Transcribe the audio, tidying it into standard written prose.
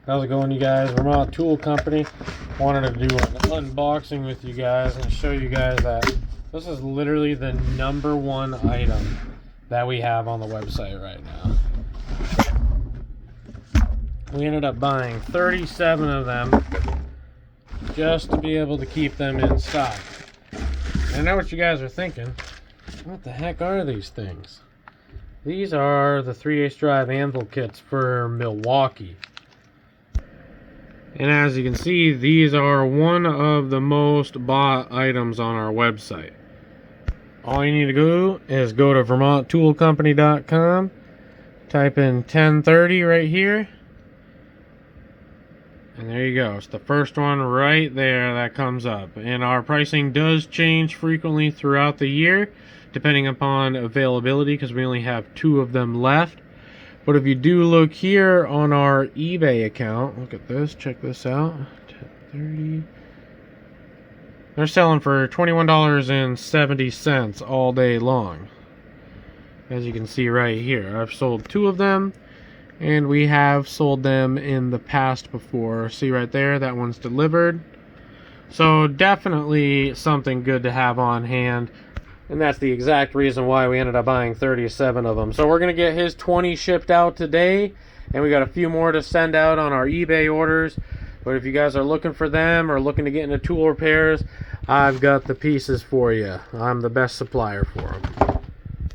How's it going, you guys? Vermont Tool Company. Wanted to do an unboxing with you guys and show you guys that this is literally the #1 item that we have on the website right now. We ended up buying 37 of them just to be able to keep them in stock. And I know what you guys are thinking. What the heck are these things? These are the 3/8 drive Anvil kits for MILWAUKEE. And as you can see, these are one of the most bought items on our website. All you need to do is go to VermontToolCompany.com, type in 1030 right here, and there you go. It's the first one right there that comes up. And our pricing does change frequently throughout the year, depending upon availability, because we only have 2 of them left. But if you do look here on our eBay account, look at this, check this out, 1030. They're selling for $21.70 all day long. As you can see right here, I've sold 2 of them, and we have sold them in the past before. See right there, that one's delivered. So definitely something good to have on hand. And that's the exact reason why we ended up buying 37 of them. So we're going to get his 20 shipped out today. And we got a few more to send out on our eBay orders. But if you guys are looking for them or looking to get into tool repairs, I've got the pieces for you. I'm the best supplier for them.